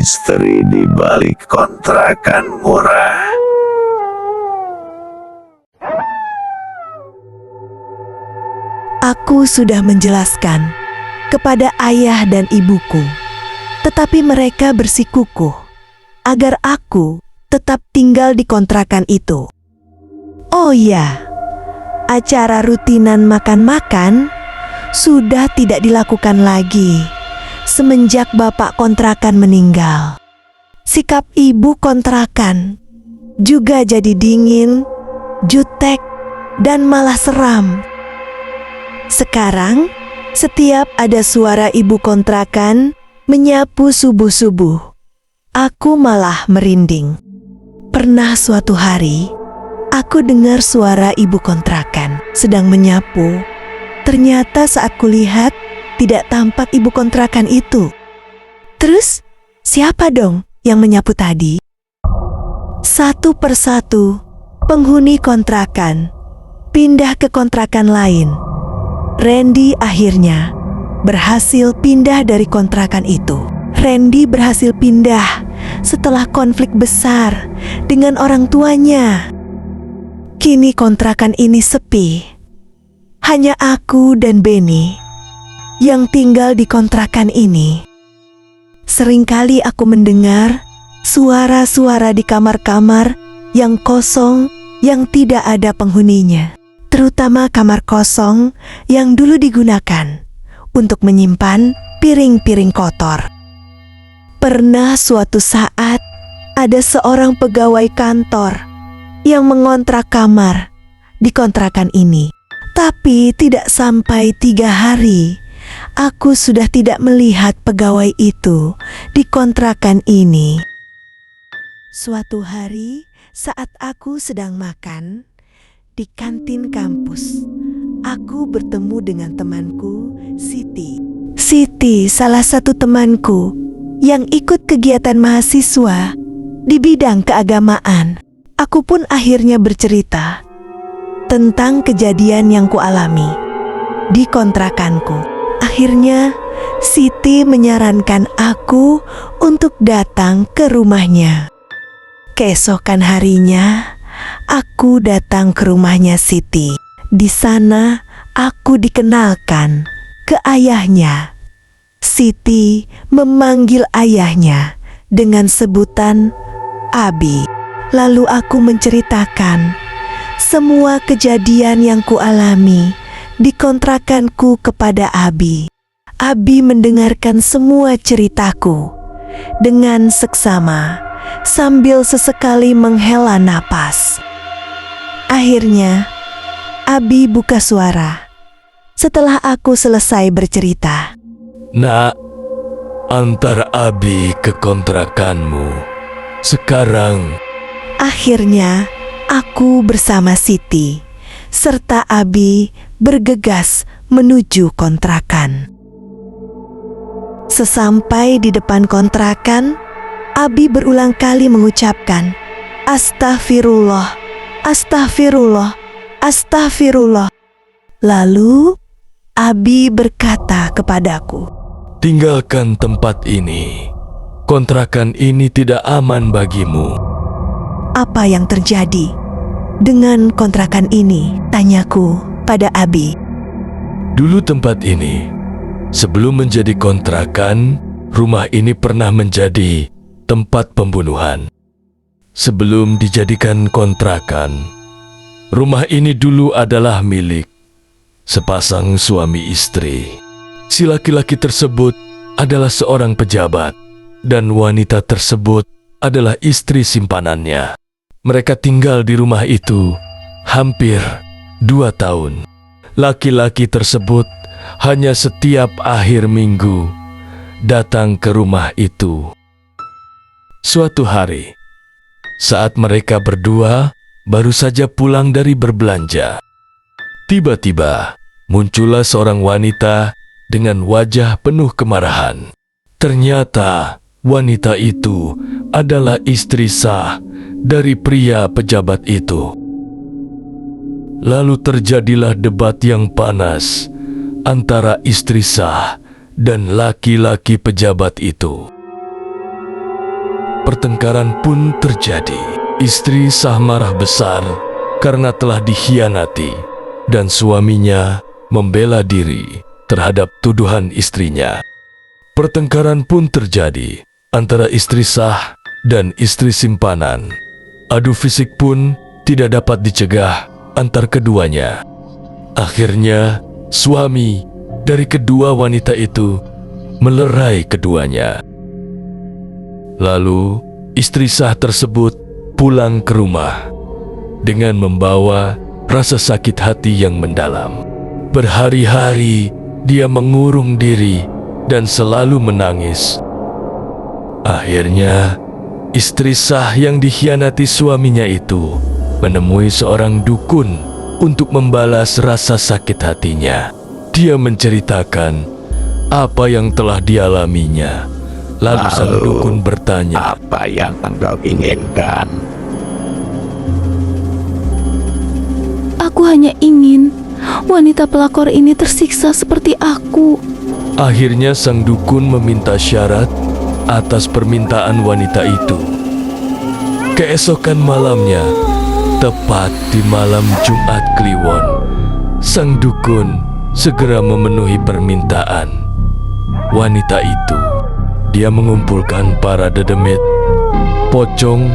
misteri di balik kontrakan murah. Aku sudah menjelaskan kepada ayah dan ibuku, tetapi mereka bersikukuh agar aku tetap tinggal di kontrakan itu. Oh ya, acara rutinan makan-makan sudah tidak dilakukan lagi semenjak bapak kontrakan meninggal. Sikap ibu kontrakan juga jadi dingin, jutek, dan malah seram. Sekarang, setiap ada suara ibu kontrakan menyapu subuh-subuh, aku malah merinding. Pernah suatu hari, aku dengar suara ibu kontrakan sedang menyapu. Ternyata saat kulihat, tidak tampak ibu kontrakan itu. Terus, siapa dong yang menyapu tadi? Satu persatu, penghuni kontrakan pindah ke kontrakan lain. Randy akhirnya berhasil pindah dari kontrakan itu. Randy berhasil pindah setelah konflik besar dengan orang tuanya. Kini kontrakan ini sepi. Hanya aku dan Benny yang tinggal di kontrakan ini. Seringkali aku mendengar suara-suara di kamar-kamar yang kosong yang tidak ada penghuninya. Terutama kamar kosong yang dulu digunakan untuk menyimpan piring-piring kotor. Pernah suatu saat ada seorang pegawai kantor yang mengontrak kamar di kontrakan ini. Tapi tidak sampai 3 hari, aku sudah tidak melihat pegawai itu di kontrakan ini. Suatu hari saat aku sedang makan di kantin kampus, aku bertemu dengan temanku, Siti. Siti salah satu temanku yang ikut kegiatan mahasiswa di bidang keagamaan. Aku pun akhirnya bercerita tentang kejadian yang kualami di kontrakanku. Akhirnya, Siti menyarankan aku untuk datang ke rumahnya. Keesokan harinya, aku datang ke rumahnya Siti. Di sana, aku dikenalkan ke ayahnya. Siti memanggil ayahnya dengan sebutan Abi. Lalu aku menceritakan semua kejadian yang kualami di kontrakanku kepada Abi. Abi mendengarkan semua ceritaku dengan seksama sambil sesekali menghela napas. Akhirnya, Abi buka suara setelah aku selesai bercerita. Nak, antar Abi ke kontrakanmu sekarang. Akhirnya, aku bersama Siti serta Abi bergegas menuju kontrakan. Sesampai di depan kontrakan, Abi berulang kali mengucapkan, "Astagfirullah, astagfirullah, astagfirullah." Lalu, Abi berkata kepadaku, Tinggalkan tempat ini. Kontrakan ini tidak aman bagimu. "Apa yang terjadi dengan kontrakan ini?" tanyaku pada Abi. Dulu tempat ini, sebelum menjadi kontrakan, rumah ini pernah menjadi tempat pembunuhan. Sebelum dijadikan kontrakan, rumah ini dulu adalah milik sepasang suami istri. Si laki-laki tersebut adalah seorang pejabat, dan wanita tersebut adalah istri simpanannya. Mereka tinggal di rumah itu hampir 2 tahun. Laki-laki tersebut hanya setiap akhir minggu datang ke rumah itu. Suatu hari, saat mereka berdua baru saja pulang dari berbelanja, tiba-tiba muncullah seorang wanita dengan wajah penuh kemarahan. Ternyata wanita itu adalah istri sah dari pria pejabat itu. Lalu terjadilah debat yang panas antara istri sah dan laki-laki pejabat itu. pertengkaran pun terjadi. Istri Sah marah besar karena telah dikhianati dan suaminya membela diri terhadap tuduhan istrinya. Pertengkaran pun terjadi antara istri Sah dan istri simpanan. Adu fisik pun tidak dapat dicegah antar keduanya. Akhirnya, suami dari kedua wanita itu melerai keduanya. Lalu, istri Sah tersebut pulang ke rumah dengan membawa rasa sakit hati yang mendalam. Berhari-hari dia mengurung diri dan selalu menangis. Akhirnya, istri Sah yang dikhianati suaminya itu menemui seorang dukun untuk membalas rasa sakit hatinya. Dia menceritakan apa yang telah dialaminya. Lalu sang dukun bertanya, Apa yang engkau inginkan? Aku hanya ingin wanita pelakor ini tersiksa seperti aku. Akhirnya sang dukun meminta syarat atas permintaan wanita itu. Keesokan malamnya, tepat di malam Jumat Kliwon, sang dukun segera memenuhi permintaan wanita itu. Dia mengumpulkan para dedemit, pocong,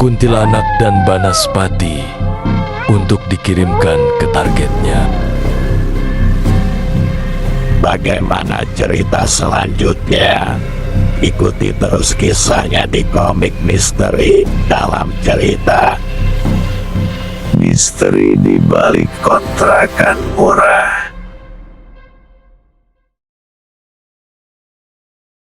kuntilanak, dan banaspati untuk dikirimkan ke targetnya. Bagaimana cerita selanjutnya? Ikuti terus kisahnya di komik misteri dalam cerita Misteri di Balik Kontrakan Murah.